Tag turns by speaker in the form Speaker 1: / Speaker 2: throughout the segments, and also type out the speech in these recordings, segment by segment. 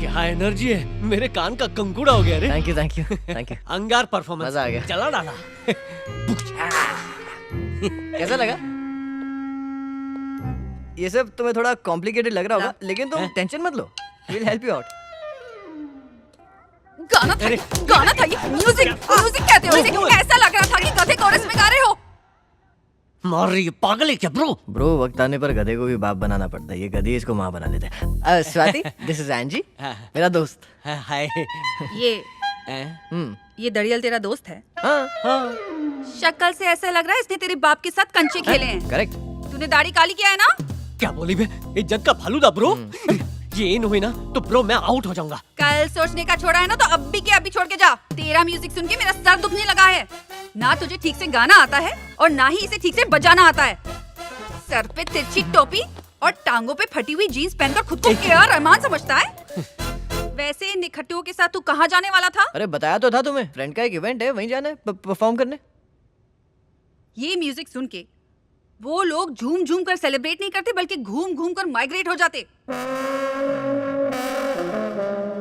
Speaker 1: क्या एनर्जी है, मेरे कान का कंकुड़ा हो गया रे।
Speaker 2: Thank you thank you thank you.
Speaker 1: अंगार परफॉर्मेंस,
Speaker 2: मजा आ गया।
Speaker 1: चला डाला।
Speaker 2: कैसा लगा? ये सब तुम्हें थोड़ा कॉम्प्लिकेटेड लग रहा होगा, लेकिन तुम टेंशन मत लो, we'll help you out.
Speaker 3: गाना था ये, म्यूजिक कहते हो इसे। ऐसा लग रहा था कि गधे कोरस में गा रहे हो।
Speaker 1: मार रही है, पागल है क्या ब्रो?
Speaker 2: ब्रो, वक्त आने पर गधे को भी बाप बनाना पड़ता है। ये गधी इसको माँ बना लेते हैं। स्वाति, दिस इज एंजी, मेरा दोस्त।
Speaker 1: हाय।
Speaker 3: ये दड़ियल तेरा दोस्त है?
Speaker 2: हाँ,
Speaker 3: शक्ल से ऐसा लग रहा है इसने तेरे बाप के साथ कंचे खेले हैं।
Speaker 2: करेक्ट।
Speaker 3: तूने दाढ़ी काली किया है ना?
Speaker 1: क्या बोली बे, इज्जत का फालूदा ब्रो। ये इन हुई ना तो ब्रो मैं आउट हो जाऊंगा।
Speaker 3: कल सोचने का छोड़ा है ना तो अभी के अभी छोड़ के जा। तेरा म्यूजिक सुन के मेरा सर दुखने लगा है। ना तुझे ठीक से गाना आता है और ना ही इसे ठीक से बजाना आता है। सर पे तिरछी टोपी और टांगों पे फटी हुई जीन्स पहनकर खुद को ए.आर. रहमान समझता है। वैसे इन निखट्टुओं के साथ तू कहाँ जाने वाला था?
Speaker 2: अरे बताया तो था तुम्हें, फ्रेंड का एक इवेंट है, वहीं जाना है परफॉर्म करने।
Speaker 3: ये म्यूजिक सुन के वो लोग झूम झूम कर सेलिब्रेट नहीं करते बल्कि घूम घूम कर माइग्रेट हो जाते।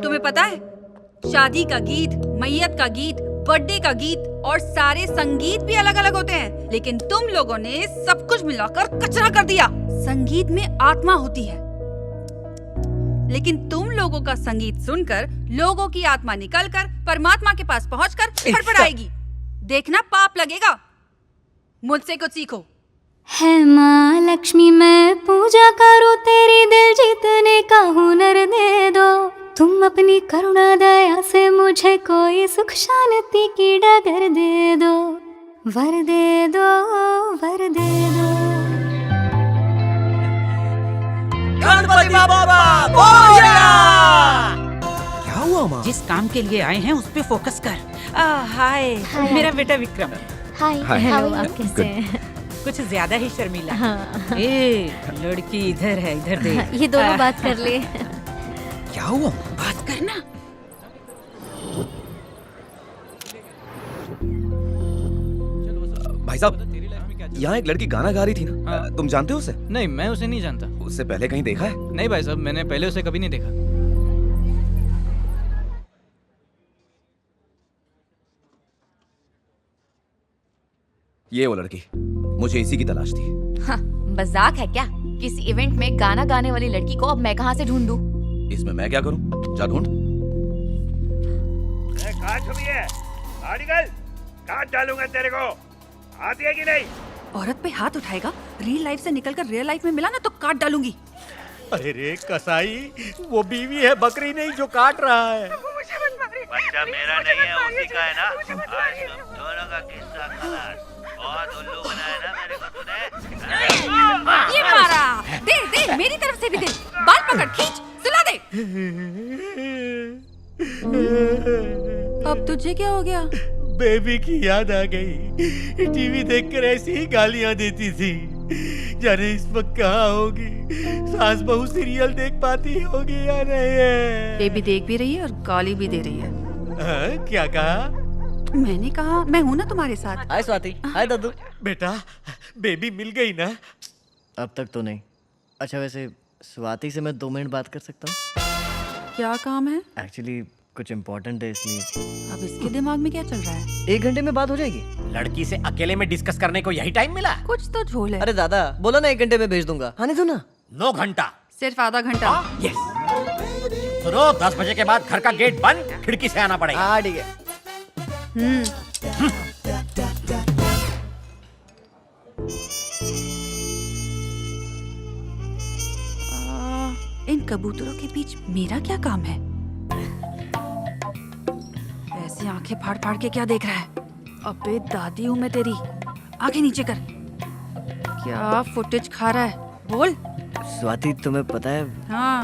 Speaker 3: तुम्हें पता है, शादी का गीत, मैयत का गीत, बर्थडे का गीत और सारे संगीत भी अलग अलग होते हैं, लेकिन तुम लोगों ने सब कुछ मिलाकर कचरा कर दिया। संगीत में आत्मा होती है, लेकिन तुम लोगों का संगीत सुनकर लोगों की आत्मा निकलकर परमात्मा के पास पहुंचकर फड़फड़ाएगी। देखना पाप लगेगा। मुझसे कुछ सीखो।
Speaker 4: है माँ लक्ष्मी, मैं पूजा करूँ तेरी, दिल जीतने का हुनर दे दो। तुम अपनी करुणा दया से मुझे कोई सुख शांति की डगर दे दो। वर दे दो, वर दे दो।
Speaker 1: गणपति बाबा मोरया!
Speaker 5: क्या हुआ माँ?
Speaker 6: जिस काम के लिए आए हैं उस पे फोकस कर। हाय,
Speaker 4: हाय।
Speaker 6: मेरा बेटा विक्रम।
Speaker 4: हाय,
Speaker 5: हाय।
Speaker 4: हेलो, आप कैसे हैं?
Speaker 6: कुछ ज्यादा ही शर्मीला।
Speaker 4: हाँ।
Speaker 6: ए, लड़की इधर है, इधर दे।
Speaker 4: ये दोनों बात कर ले।
Speaker 5: क्या हुआ?
Speaker 6: बात करना।
Speaker 5: भाई साहब, यहाँ एक लड़की गाना गा रही थी ना, तुम जानते हो उसे?
Speaker 7: नहीं, मैं उसे नहीं जानता।
Speaker 5: उससे पहले कहीं देखा है?
Speaker 7: नहीं भाई साहब, मैंने पहले उसे कभी नहीं देखा।
Speaker 5: ये वो लड़की, मुझे इसी की तलाश थी।
Speaker 8: हाँ, मजाक है क्या? किसी इवेंट में गाना गाने वाली लड़की को अब मैं कहाँ से ढूंढूं?
Speaker 5: इसमें मैं क्या करूं? जा ढूंढ।
Speaker 9: कहाँ छुपी है? बाहर निकल, काट डालूंगा तेरे को। आती है कि नहीं?
Speaker 3: औरत पे हाथ उठाएगा, रियल लाइफ से निकलकर रियल लाइफ में मिला ना तो काट डालूंगी।
Speaker 9: अरे रे कसाई, वो बीवी है, बकरी नहीं जो काट रहा है। बच्चा मेरा नहीं है, उसी का है ना। आज तुम दोनों का किस्सा खलास। बहुत उल्लू बनाया ना मेरे को तूने।
Speaker 3: ये मारा। दे दे, मेरी तरफ से भी दे। बाल पकड़, खींच, सुला दे। अब तुझे क्या हो गया?
Speaker 9: बेबी की याद आ गई। टीवी देखकर ऐसी ही गालियां देती थी। जाने इस वक्त कहाँ होगी? सास बहू सीरियल देख पाती होगी या नहीं है?
Speaker 3: बेबी देख भी रही है और गाली भी दे रही है।
Speaker 9: क्या कहा?
Speaker 3: मैंने कहा मैं हूँ ना तुम्हारे साथ।
Speaker 2: हाय स्वाति, हाय दादू।
Speaker 9: बेटा, बेबी मिल गई ना?
Speaker 2: अब तक तो नहीं। अच्छा, वैसे स्वाति से मैं 2 मिनट बात कर सकता हूँ?
Speaker 3: क्या काम है?
Speaker 2: एक्चुअली कुछ इम्पोर्टेंट है, इसलिए।
Speaker 3: अब इसके दिमाग में क्या चल रहा है?
Speaker 2: 1 घंटे में बात हो जाएगी।
Speaker 1: लड़की से अकेले में डिस्कस करने को यही टाइम मिला?
Speaker 3: कुछ तो झोल है।
Speaker 2: अरे दादा, बोला ना 1 घंटे में भेज दूंगा। आने दो ना।
Speaker 1: 9 घंटा।
Speaker 3: सिर्फ आधा घंटा।
Speaker 1: यस। सुनो, 10 बजे के बाद घर का गेट बंद, खिड़की से आना पड़ेगा।
Speaker 2: हाँ ठीक है।
Speaker 3: इन कबूतरों के बीच मेरा क्या काम है? ऐसे आंखें फाड़ फाड़ के क्या देख रहा है? अबे दादी हूँ मैं तेरी। आंखें नीचे कर। क्या फुटेज खा रहा है? बोल।
Speaker 2: स्वाति, तुम्हें पता है,
Speaker 3: हाँ,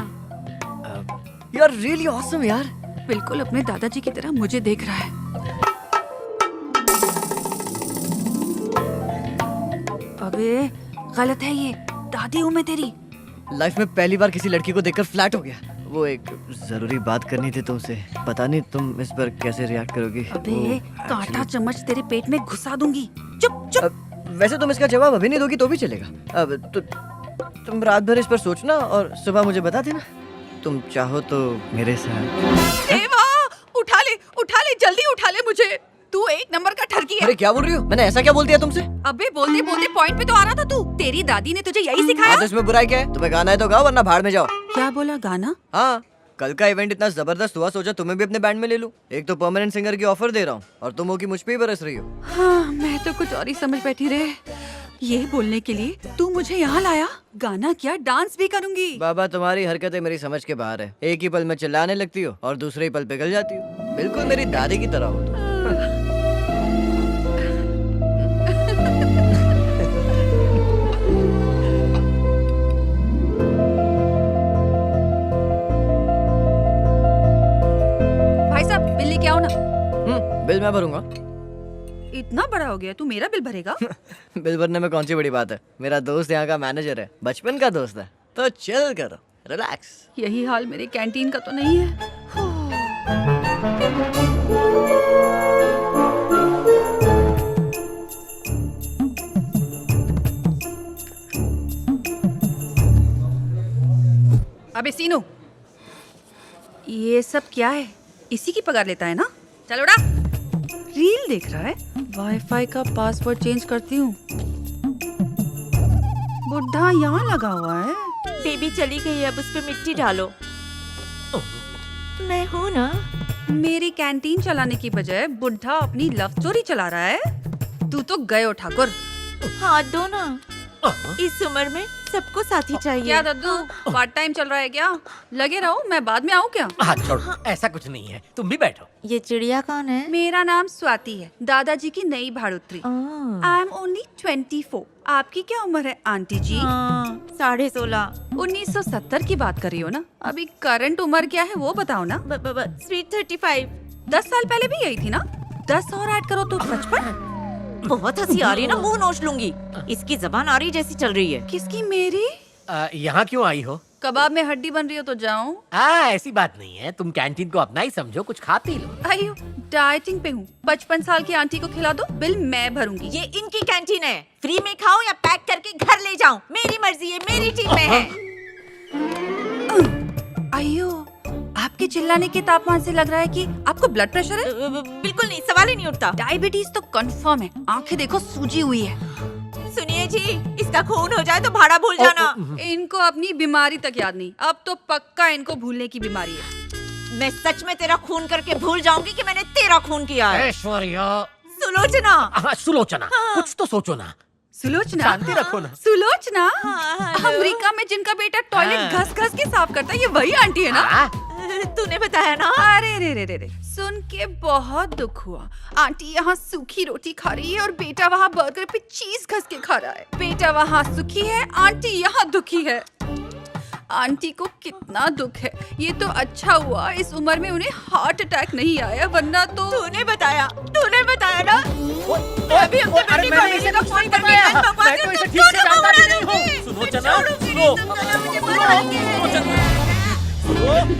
Speaker 2: यू आर रियली ऑसम यार।
Speaker 3: बिल्कुल अपने दादाजी की तरह मुझे देख रहा है। अबे गलत है ये। दादी हूँ मैं तेरी।
Speaker 2: लाइफ में पहली बार किसी लड़की को देखकर फ्लैट हो गया। वो एक जरूरी बात करनी थी तुमसे। पता नहीं तुम इस पर कैसे रिएक्ट करोगी।
Speaker 3: अबे कांटा चम्मच तेरे पेट में घुसा दूंगी। चुप चुप।
Speaker 2: वैसे तुम इसका जवाब अभी नहीं दोगी तो भी चलेगा। अब तुम रात भर इस पर सोचना और सुबह मुझे बता देना। तुम चाहो तो मेरे साथ।
Speaker 3: देवा, उठा ले जल्दी उठा ले मुझे। तू एक नंबर का ठरकी है।
Speaker 2: अरे क्या बोल रही हो? मैंने ऐसा क्या बोल दिया तुमसे?
Speaker 3: अबे बोलते बोलते पॉइंट पे तो आ रहा था तू। तेरी दादी ने तुझे यही सिखाया।
Speaker 2: हाँ, तो इसमें बुराई क्या है? तुम्हें गाना है तो गाओ, वरना भाड़ में जाओ।
Speaker 3: क्या बोला, गाना?
Speaker 2: हाँ, कल का इवेंट इतना जबरदस्त हुआ, सोचा तुम्हें भी अपने बैंड में ले लूं। एक तो परमानेंट सिंगर की ऑफर दे रहा हूँ और तुम हो कि मुझ पे ही बरस रही हो।
Speaker 3: हाँ, मैं तो कुछ और ही समझ बैठी रे। ये बोलने के लिए तू मुझे यहाँ लाया? गाना क्या, डांस भी करूंगी।
Speaker 2: बाबा, तुम्हारी हरकतें मेरी समझ के बाहर है। एक ही पल में चिल्लाने लगती हो और दूसरे ही पल पिघल जाती हो। बिल्कुल मेरी दादी की तरह हो तुम।
Speaker 3: भाई साहब, बिल लेके आओ ना।
Speaker 2: बिल मैं भरूंगा।
Speaker 3: इतना बड़ा हो गया, तू मेरा बिल भरेगा?
Speaker 2: बिल भरने में कौन सी बड़ी बात है? मेरा दोस्त यहाँ का मैनेजर है, बचपन का दोस्त है, तो चिल करो, रिलैक्स।
Speaker 3: यही हाल मेरे कैंटीन का तो नहीं है। अबे सीनू, ये सब क्या है? इसी की पगार लेता है ना? चल उड़ा। रील देख रहा है? वाईफाई का पासवर्ड चेंज करती हूँ। बुढ़ा यहाँ लगा हुआ है।
Speaker 6: बेबी चली गई, अब उस पे मिट्टी डालो। मैं हूँ ना।
Speaker 3: मेरी कैंटीन चलाने की बजाय बुढ़ा अपनी लव स्टोरी चला रहा है। तू तो गयो ठाकुर।
Speaker 6: हाथ दो ना। इस उम्र में सबको साथी चाहिए।
Speaker 3: क्या दद्दू, पार्ट टाइम चल रहा है क्या? लगे रहो, मैं बाद में आऊँ क्या?
Speaker 1: हाथ छोड़ो, ऐसा कुछ नहीं है, तुम भी बैठो।
Speaker 6: ये चिड़िया कौन है?
Speaker 3: मेरा नाम स्वाति है, दादाजी की नई भाड़ुत्री। I am only 24। आपकी क्या उम्र है आंटी जी?
Speaker 6: 16.5।
Speaker 3: 1970 की बात कर रही हो ना? अभी करंट उम्र क्या है वो बताओ ना।
Speaker 6: स्वीट 35।
Speaker 3: 10 साल पहले भी यही थी ना? 10 और ऐड करो तो 55।
Speaker 6: बहुत हंसी आ रही है ना, मुंह नोच लूंगी। इसकी जबान आ रही जैसी चल रही है।
Speaker 3: किसकी, मेरी?
Speaker 1: यहाँ क्यों आई हो?
Speaker 3: कबाब में हड्डी बन रही हो तो जाऊं?
Speaker 1: ऐसी बात नहीं है, तुम कैंटीन को अपना ही समझो, कुछ खा पी लो।
Speaker 3: आइयो, डाइटिंग पे हूँ। 55 साल की आंटी को खिला दो, बिल मैं भरूंगी।
Speaker 6: ये इनकी कैंटीन है, फ्री में खाओ या पैक करके घर ले जाऊं, मेरी मर्जी है, मेरी टीम में है।
Speaker 3: आइयो, आपके चिल्लाने के तापमान से लग रहा है कि आपको ब्लड प्रेशर है।
Speaker 6: बिल्कुल नहीं, सवाल ही नहीं उठता।
Speaker 3: डायबिटीज तो कंफर्म है, आंखें देखो सूजी हुई है।
Speaker 6: सुनिए जी, इसका खून हो जाए तो भाड़ा भूल जाना।
Speaker 3: इनको अपनी बीमारी तक याद नहीं, अब तो पक्का इनको भूलने की बीमारी है।
Speaker 6: मैं सच में तेरा खून करके भूल जाऊंगी कि मैंने तेरा खून किया है।
Speaker 1: ऐश्वर्या।
Speaker 6: सुलोचना।
Speaker 1: सुलोचना, कुछ तो सोचो ना।
Speaker 3: सुलोचना,
Speaker 1: शांति रखो ना।
Speaker 3: सुलोचना,
Speaker 6: हेलो।
Speaker 3: अमेरिका में जिनका बेटा टॉयलेट घस घस के साफ करता है, ये वही आंटी है ना?
Speaker 6: तूने बताया ना।
Speaker 3: अरे रे रे रे रे, सुन के बहुत दुख हुआ। आंटी यहाँ सूखी रोटी खा रही है और बेटा वहाँ बर्गर पे चीज घस के खा रहा है। बेटा वहाँ सुखी है, आंटी यहाँ दुखी है। आंटी को कितना दुख है। ये तो अच्छा हुआ इस उम्र में उन्हें हार्ट अटैक नहीं आया, वरना तो।
Speaker 6: तूने बताया ना। अभी अपने बेटी को अमेरिका का फोन करके
Speaker 1: मैं तो इसे ठीक से जानता भी नहीं हूँ। सुलोचना,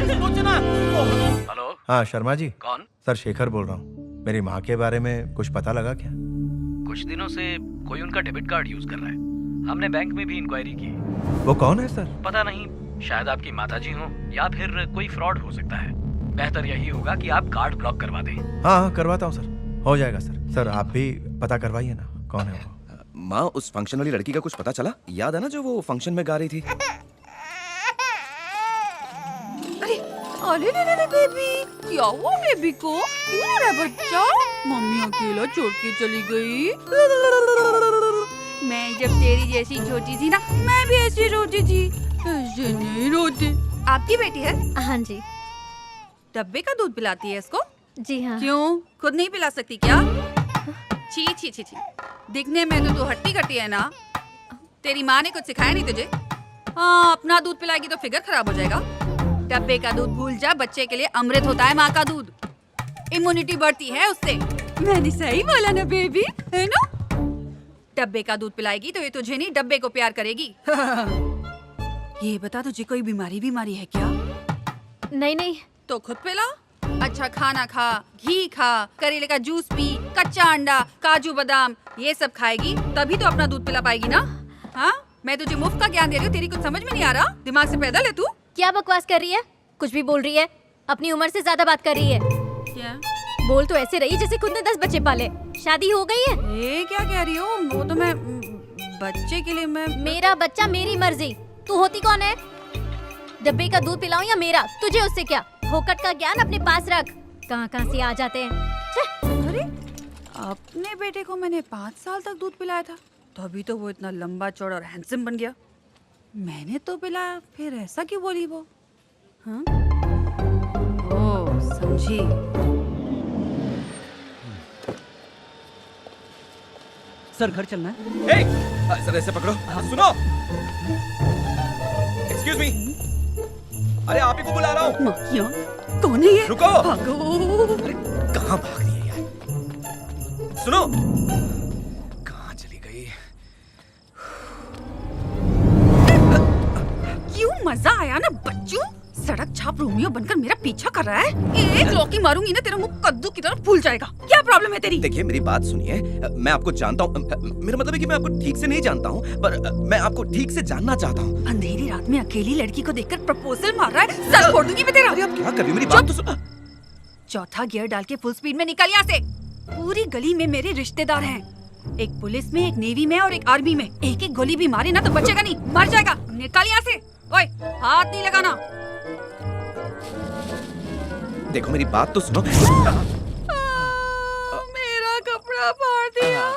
Speaker 1: सुलोचना।
Speaker 9: हेलो,
Speaker 10: हाँ शर्मा जी,
Speaker 9: कौन?
Speaker 10: सर शेखर बोल रहा हूँ। मेरी माँ के बारे में कुछ पता लगा क्या?
Speaker 9: कुछ दिनों से कोई उनका डेबिट कार्ड यूज कर रहा है। हमने बैंक में भी इंक्वायरी की।
Speaker 10: वो कौन है सर?
Speaker 9: पता नहीं, शायद आपकी माताजी हो या फिर कोई फ्रॉड हो सकता है। बेहतर यही होगा कि आप कार्ड ब्लॉक करवा दें।
Speaker 10: हाँ करवाता हूँ सर, हो जाएगा सर। सर आप भी पता करवाइए ना, कौन है वो?
Speaker 5: माँ, उस फंक्शन वाली लड़की का कुछ पता चला? याद है ना जो वो फंक्शन में गा रही थी?
Speaker 3: अरे रे रे बेबी, क्या हुआ बेबी को? क्यों रो रहा है बच्चा? मम्मी अकेला छोड़ के चली गई। मैं जब तेरी जैसी छोटी थी ना, मैं भी ऐसी रोती थी। ऐसे नहीं रोती। आपकी बेटी है?
Speaker 4: हाँ जी।
Speaker 3: डब्बे का दूध पिलाती है इसको?
Speaker 4: जी हाँ।
Speaker 3: क्यों, खुद नहीं पिला सकती क्या? छी छी छी छी, दिखने में तो तू हट्टी कट्टी है ना। तेरी माँ ने कुछ सिखाया नहीं तुझे? हाँ, अपना दूध पिलाएगी तो फिगर खराब हो जाएगा। डब्बे का दूध भूल जा, बच्चे के लिए अमृत होता है माँ का दूध। इम्यूनिटी बढ़ती है उससे। मैंने सही बोला ना बेबी, है ना? डब्बे का दूध पिलाएगी तो ये तुझे नहीं, डब्बे को प्यार करेगी। ये बता, तुझे कोई बीमारी है क्या?
Speaker 4: नहीं नहीं।
Speaker 3: तो खुद पिला। अच्छा खाना खा, घी खा, करेले का जूस पी, कच्चा अंडा, काजू बादाम, ये सब खाएगी तभी तो अपना दूध पिला पाएगी ना। हाँ, मैं तुझे मुफ्त का ज्ञान दे रही हूँ, तेरी कुछ समझ में नहीं आ रहा? दिमाग से पैदल है तू।
Speaker 4: क्या बकवास कर रही है? कुछ भी बोल रही है। अपनी उम्र से ज्यादा बात कर रही है।
Speaker 3: क्या
Speaker 4: बोल तो ऐसे रही जैसे खुद ने 10 बच्चे पाले। शादी हो गई है?
Speaker 3: ये क्या कह रही हो? वो तो मैं बच्चे के लिए मैं
Speaker 4: मेरा बच्चा मेरी मर्जी। तू होती कौन है? डब्बे का दूध पिलाऊं या मेरा? तुझे उससे क्या? फोकट का ज्ञान अपने पास रख। कहाँ से आ जाते हैं।
Speaker 3: अरे अपने बेटे को मैंने 5 साल तक दूध पिलाया था, तभी तो वो इतना लंबा चौड़ा और हैंडसम बन गया। मैंने तो पिलाया, फिर ऐसा क्यों बोली वो? हाँ? ओ समझी।
Speaker 2: सर घर चलना है?
Speaker 5: ए, सर ऐसे पकड़ो। सुनो, एक्सक्यूज मी, अरे आप ही को बुला रहा हूँ।
Speaker 3: माहिया, कौन है ये?
Speaker 5: रुको।
Speaker 3: भागो।
Speaker 5: अरे कहाँ भाग रही है यार? सुनो, कहाँ चली गई?
Speaker 3: क्यों मजा आया ना बच्चों? सड़क छाप रोमियो बनकर मेरा पीछा कर रहा है। एक लौकी मारूंगी ना तेरा मुंह कद्दू की तरह फूल जाएगा। क्या प्रॉब्लम है तेरी?
Speaker 5: देखिए मेरी बात सुनिए, मैं आपको जानता हूँ, मेरा मतलब है कि मैं आपको ठीक से नहीं जानता हूँ, पर मैं आपको ठीक से जानना चाहता हूँ।
Speaker 3: अंधेरी रात में अकेली लड़की को देखकर प्रपोजल मार रहा है, सर फोड़ दूंगी मैं तेरा।
Speaker 5: अरे आप क्या कर रही हो? मेरी बात तो सुनो।
Speaker 3: चौथा गियर डाल के फुल स्पीड में निकल यहाँ से। पूरी गली में मेरे रिश्तेदार हैं, एक पुलिस में, एक नेवी में और एक आर्मी में। एक एक गोली भी मारी ना तो बचेगा नहीं, मर जाएगा। निकल यहाँ से। ओए हाथ नहीं लगाना।
Speaker 5: देखो मेरी बात तो सुनो।
Speaker 3: मेरा कपड़ा फाड़ दिया,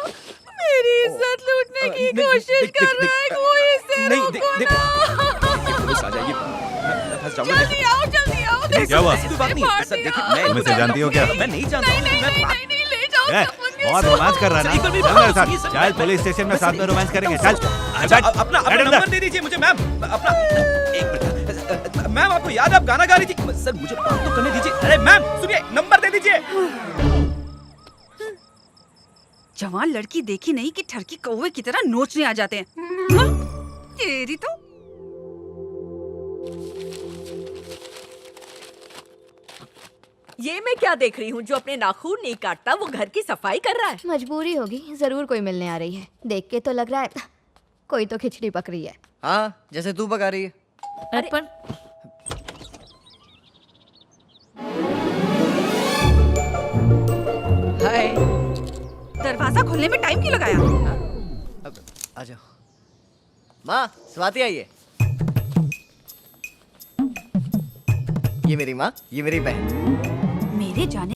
Speaker 3: मेरी इज्जत लूटने की कोशिश कर रहा है कोई। इसे रोको ना।
Speaker 5: पुलिस आ जाएगी, मैं फंस जाऊंगा।
Speaker 3: जल्दी आओ, जल्दी आओ।
Speaker 10: क्या हुआ?
Speaker 5: ऐसी कोई बात नहीं है। सर देखिए, मैं
Speaker 10: तुम इसे जानती हो क्या?
Speaker 5: मैं नहीं जानता हूँ। मैं बात-
Speaker 3: नहीं ले जाओ।
Speaker 10: ए, बहुत रोमांस कर रहा है ना?
Speaker 5: एक बार मेरी
Speaker 10: चल
Speaker 5: बात
Speaker 10: मेरे साथ।
Speaker 5: सुनिए, सर।
Speaker 10: चल पुलिस स्टेशन में साथ में रोमांस करेंगे। चल
Speaker 5: अच्छा, अपना नंबर दे दीजिए मुझे मैम। अपना एक मिनट मैम, आपको याद है आप गाना गा रही थी? सर मुझे बात तो करने दीजिए। अरे मैम सुनिए, नंबर दे दीजिए।
Speaker 3: जवान लड़की देखी नहीं कि ठरकी कौवे की तरह नोचने आ जाते हैं। हाँ? तेरी तो
Speaker 6: ये मैं क्या देख रही हूँ? जो अपने नाखून नहीं काटता वो घर की सफाई कर रहा है।
Speaker 4: मजबूरी होगी, जरूर कोई मिलने आ रही है। देख के तो लग रहा है कोई तो खिचड़ी पक रही है।
Speaker 2: हाँ, जैसे तू पका रही है।
Speaker 6: अरे पर
Speaker 2: हाय।
Speaker 3: दरवाजा खोलने में टाइम क्यों लगाया?
Speaker 2: अब आ जाओ। माँ, स्वाति आई है। ये मेरी माँ, ये मेरी बहन।
Speaker 3: मेरे जाने